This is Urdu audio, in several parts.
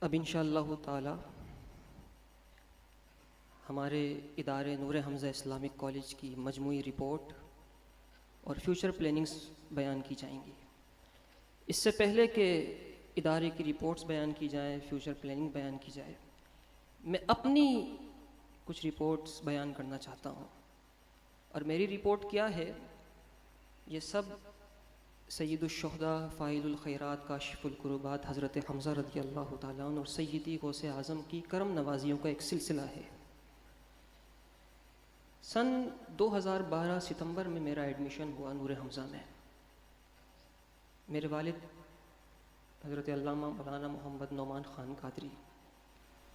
اب انشاءاللہ تعالی ہمارے ادارے نور حمزہ اسلامک کالج کی مجموعی رپورٹ اور فیوچر پلاننگز بیان کی جائیں گی۔ اس سے پہلے کہ ادارے کی رپورٹس بیان کی جائیں، فیوچر پلاننگ بیان کی جائے، میں اپنی کچھ رپورٹس بیان کرنا چاہتا ہوں۔ اور میری رپورٹ کیا ہے؟ یہ سب سید الشہداء فاعل الخیرات کاشف الکربات حضرت حمزہ رضی اللہ تعالیٰ عنہ اور سیدی غوث اعظم کی کرم نوازیوں کا ایک سلسلہ ہے۔ سن 2012 ستمبر میں میرا ایڈمیشن ہوا نور حمزہ میں۔ میرے والد حضرت علامہ مولانا محمد نعمان خان قادری،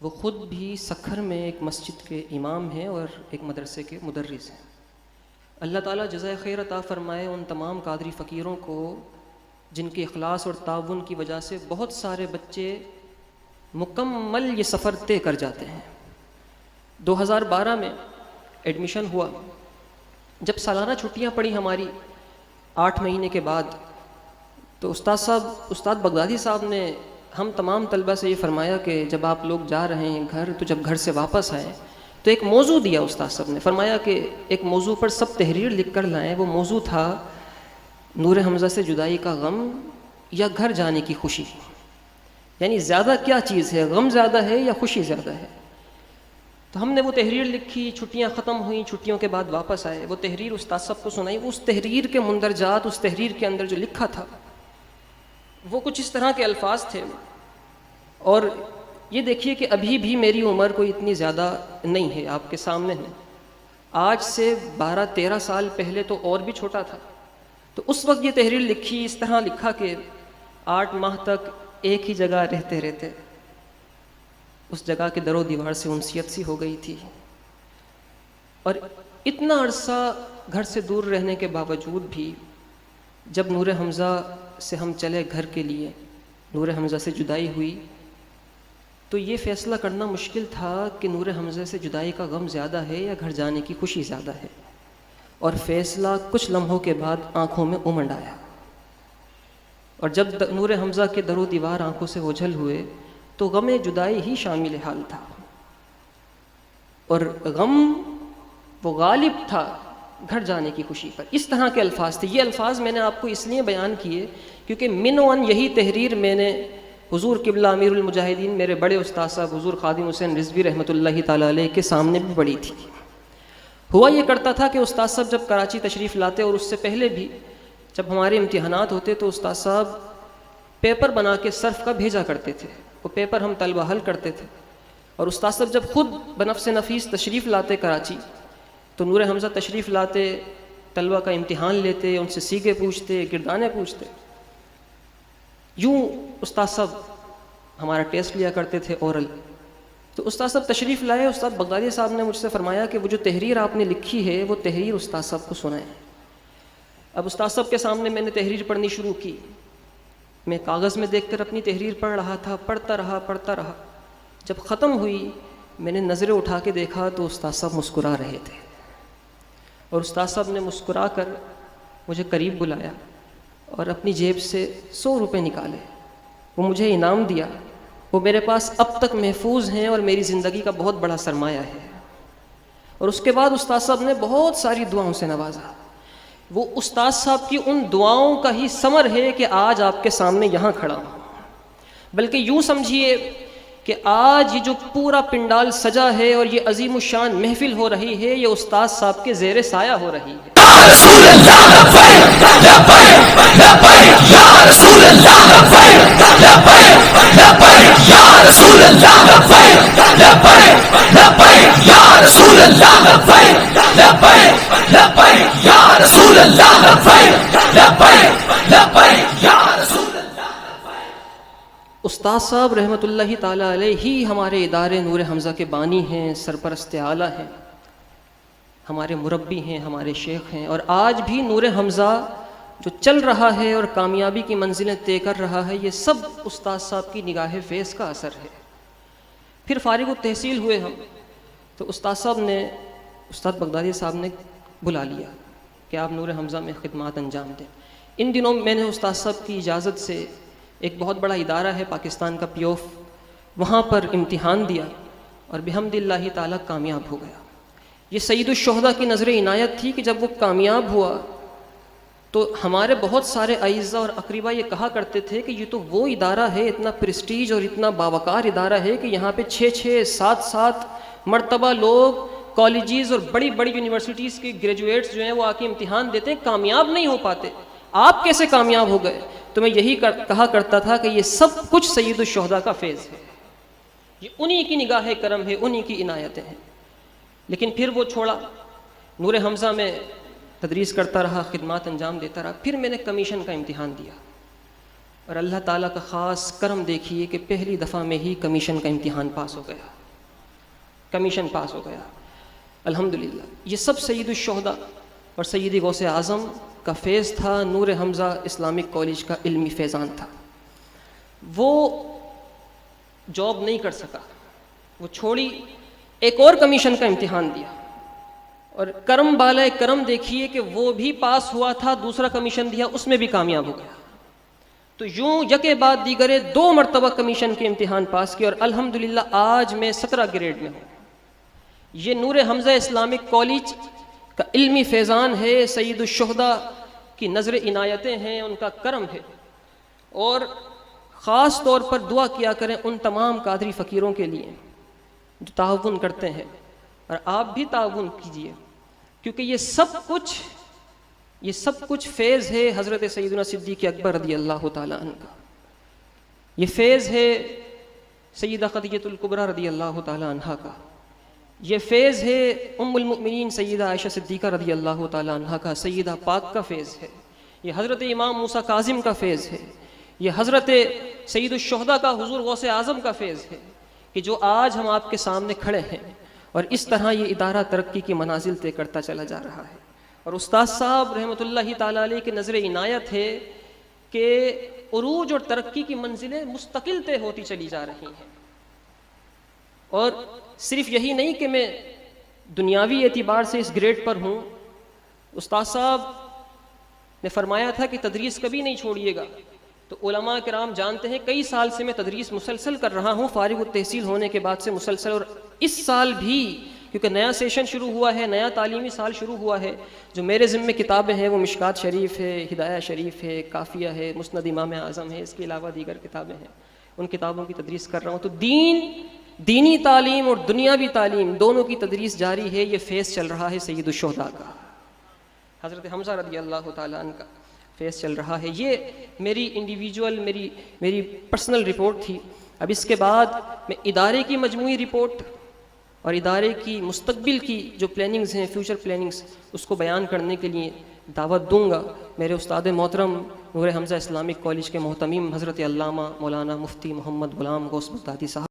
وہ خود بھی سکھر میں ایک مسجد کے امام ہیں اور ایک مدرسے کے مدرس ہیں۔ اللہ تعالیٰ جزائے خیر عطا فرمائے ان تمام قادری فقیروں کو جن کے اخلاص اور تعاون کی وجہ سے بہت سارے بچے مکمل یہ سفر طے کر جاتے ہیں۔ 2012 میں ایڈمیشن ہوا۔ جب سالانہ چھٹیاں پڑی ہماری 8 مہینے کے بعد، تو استاد بغدادی صاحب نے ہم تمام طلبہ سے یہ فرمایا کہ جب آپ لوگ جا رہے ہیں گھر، تو جب گھر سے واپس آئیں تو ایک موضوع دیا استاد صاحب نے، فرمایا کہ ایک موضوع پر سب تحریر لکھ کر لائیں۔ وہ موضوع تھا نور حمزہ سے جدائی کا غم یا گھر جانے کی خوشی، یعنی زیادہ کیا چیز ہے، غم زیادہ ہے یا خوشی زیادہ ہے؟ تو ہم نے وہ تحریر لکھی، چھٹیاں ختم ہوئیں، چھٹیوں کے بعد واپس آئے، وہ تحریر استاد صاحب کو سنائی۔ اس تحریر کے مندرجات، اس تحریر کے اندر جو لکھا تھا وہ کچھ اس طرح کے الفاظ تھے۔ اور یہ دیکھیے کہ ابھی بھی میری عمر کوئی اتنی زیادہ نہیں ہے، آپ کے سامنے ہے۔ آج سے 12-13 سال پہلے تو اور بھی چھوٹا تھا۔ تو اس وقت یہ تحریر لکھی، اس طرح لکھا کہ 8 ماہ تک ایک ہی جگہ رہتے رہتے اس جگہ کے در و دیوار سے انسیت سی ہو گئی تھی، اور اتنا عرصہ گھر سے دور رہنے کے باوجود بھی جب نور حمزہ سے ہم چلے گھر کے لیے، نور حمزہ سے جدائی ہوئی، تو یہ فیصلہ کرنا مشکل تھا کہ نور حمزہ سے جدائی کا غم زیادہ ہے یا گھر جانے کی خوشی زیادہ ہے۔ اور فیصلہ کچھ لمحوں کے بعد آنکھوں میں امنڈ آیا، اور جب نور حمزہ کے در و دیوار آنکھوں سے اوجھل ہوئے تو غم جدائی ہی شامل حال تھا، اور غم وہ غالب تھا گھر جانے کی خوشی پر۔ اس طرح کے الفاظ تھے۔ یہ الفاظ میں نے آپ کو اس لیے بیان کیے کیونکہ من و ان یہی تحریر میں نے حضور قبلہ امیر المجاہدین میرے بڑے استاد صاحب حضور خادم حسین رضوی رحمۃ اللہ تعالیٰ علیہ کے سامنے بھی پڑھی تھی۔ ہوا یہ کرتا تھا کہ استاد صاحب جب کراچی تشریف لاتے، اور اس سے پہلے بھی جب ہمارے امتحانات ہوتے، تو استاد صاحب پیپر بنا کے صرف کا بھیجا کرتے تھے۔ وہ پیپر ہم طلبہ حل کرتے تھے، اور استاد صاحب جب خود بنفس نفیس تشریف لاتے کراچی، تو نور حمزہ تشریف لاتے، طلبہ کا امتحان لیتے، ان سے سیغے پوچھتے، گردانے پوچھتے۔ یوں استاد صاحب ہمارا ٹیسٹ لیا کرتے تھے اورل۔ تو استاد صاحب تشریف لائے، استاد بغدادی صاحب نے مجھ سے فرمایا کہ وہ جو تحریر آپ نے لکھی ہے وہ تحریر استاد صاحب کو سنائیں۔ اب استاد صاحب کے سامنے میں نے تحریر پڑھنی شروع کی۔ میں کاغذ میں دیکھ کر اپنی تحریر پڑھ رہا تھا، پڑھتا رہا۔ جب ختم ہوئی میں نے نظریں اٹھا کے دیکھا تو استاد صاحب مسکرا رہے تھے، اور استاد صاحب نے مسکرا کر مجھے قریب بلایا اور اپنی جیب سے 100 روپے نکالے، وہ مجھے انعام دیا۔ وہ میرے پاس اب تک محفوظ ہیں اور میری زندگی کا بہت بڑا سرمایہ ہے۔ اور اس کے بعد استاد صاحب نے بہت ساری دعاؤں سے نوازا۔ وہ استاد صاحب کی ان دعاؤں کا ہی ثمر ہے کہ آج آپ کے سامنے یہاں کھڑا ہوں۔ بلکہ یوں سمجھیے کہ آج یہ جو پورا پنڈال سجا ہے اور یہ عظیم الشان محفل ہو رہی ہے، یہ استاد صاحب کے زیر سایہ ہو رہی ہے۔ استاد صاحب رحمۃ اللہ تعالیٰ علیہ ہی ہمارے ادارے نور حمزہ کے بانی ہیں، سرپرست اعلیٰ ہیں، ہمارے مربی ہیں، ہمارے شیخ ہیں۔ اور آج بھی نور حمزہ جو چل رہا ہے اور کامیابی کی منزلیں طے کر رہا ہے، یہ سب استاد صاحب کی نگاہ فیض کا اثر ہے۔ پھر فارغ التحصیل ہوئے ہم، تو استاد بغدادی صاحب نے بلا لیا کہ آپ نور حمزہ میں خدمات انجام دیں۔ ان دنوں میں نے استاد صاحب کی اجازت سے ایک بہت بڑا ادارہ ہے پاکستان کا، پی اوف وہاں پر امتحان دیا اور بحمد اللہ تعالیٰ کامیاب ہو گیا۔ یہ سید الشہداء کی نظر عنایت تھی کہ جب وہ کامیاب ہوا تو ہمارے بہت سارے اعزاء اور اقربا یہ کہا کرتے تھے کہ یہ تو وہ ادارہ ہے، اتنا پریسٹیج اور اتنا باوقار ادارہ ہے کہ یہاں پہ 6 7 مرتبہ لوگ کالجز اور بڑی بڑی یونیورسٹیز کے گریجویٹس جو ہیں وہ آ کے امتحان دیتے ہیں، کامیاب نہیں ہو پاتے، آپ کیسے کامیاب ہو گئے؟ تو میں یہی کہا کرتا تھا کہ یہ سب کچھ سید الشہداء کا فیض ہے، یہ انہی کی نگاہ کرم ہے، انہی کی عنایتیں ہیں۔ لیکن پھر وہ چھوڑا، نور حمزہ میں تدریس کرتا رہا، خدمات انجام دیتا رہا۔ پھر میں نے کمیشن کا امتحان دیا اور اللہ تعالیٰ کا خاص کرم دیکھیے کہ پہلی دفعہ میں ہی کمیشن کا امتحان پاس ہو گیا، کمیشن پاس ہو گیا الحمدللہ۔ یہ سب سید الشہداء اور سید غوث اعظم کا فیض تھا، نور حمزہ اسلامک کالج کا علمی فیضان تھا۔ وہ جاب نہیں کر سکا، وہ چھوڑی، ایک اور کمیشن کا امتحان دیا اور کرم بالائے کرم دیکھیے کہ وہ بھی پاس ہوا تھا، دوسرا کمیشن دیا، اس میں بھی کامیاب ہو گیا۔ تو یوں یکے بعد دیگرے 2 مرتبہ کمیشن کے امتحان پاس کیے اور الحمدللہ آج میں 17 گریڈ میں ہوں۔ یہ نور حمزہ اسلامک کالج کا علمی فیضان ہے، سید الشہداء کی نظر عنایتیں ہیں، ان کا کرم ہے۔ اور خاص طور پر دعا کیا کریں ان تمام قادری فقیروں کے لیے جو تعاون کرتے ہیں، اور آپ بھی تعاون کیجیے، کیونکہ یہ سب کچھ فیض ہے حضرت سیدنا صدیق اکبر رضی اللہ تعالیٰ عنہ کا، یہ فیض ہے سیدہ خدیجہ الکبریٰ رضی اللہ تعالیٰ عنہ کا، یہ فیض ہے ام المؤمنین سیدہ عائشہ صدیقہ رضی اللہ تعالیٰ عنہ کا، سیدہ پاک کا فیض ہے، یہ حضرت امام موسیٰ کاظم کا فیض ہے، یہ حضرت سید الشہداء کا حضور غوث اعظم کا فیض ہے کہ جو آج ہم آپ کے سامنے کھڑے ہیں، اور اس طرح یہ ادارہ ترقی کی منازل طے کرتا چلا جا رہا ہے۔ اور استاد صاحب رحمۃ اللہ تعالیٰ علیہ کی نظر عنایت ہے کہ عروج اور ترقی کی منزلیں مستقل طے ہوتی چلی جا رہی ہیں۔ اور صرف یہی نہیں کہ میں دنیاوی اعتبار سے اس گریڈ پر ہوں، استاد صاحب نے فرمایا تھا کہ تدریس کبھی نہیں چھوڑیے گا، تو علماء کرام جانتے ہیں کئی سال سے میں تدریس مسلسل کر رہا ہوں، فارغ التحصیل ہونے کے بعد سے مسلسل، اور اس سال بھی کیونکہ نیا سیشن شروع ہوا ہے، نیا تعلیمی سال شروع ہوا ہے، جو میرے ذمے کتابیں ہیں وہ مشکات شریف ہے، ہدایہ شریف ہے، کافیہ ہے، مسند امام اعظم ہے، اس کے علاوہ دیگر کتابیں ہیں، ان کتابوں کی تدریس کر رہا ہوں۔ تو دینی تعلیم اور دنیاوی تعلیم دونوں کی تدریس جاری ہے، یہ فیض چل رہا ہے سید الشہداء کا، حضرت حمزہ رضی اللہ تعالیٰ عنہ کا فیض چل رہا ہے۔ یہ میری انڈیویجول میری پرسنل رپورٹ تھی۔ اب اس کے بعد میں ادارے کی مجموعی رپورٹ اور ادارے کی مستقبل کی جو پلاننگز ہیں، فیوچر پلاننگز، اس کو بیان کرنے کے لیے دعوت دوں گا میرے استاد محترم نور حمزہ اسلامک کالج کے محتمم حضرت علامہ مولانا مفتی محمد غلام غوث بغدادی صاحب۔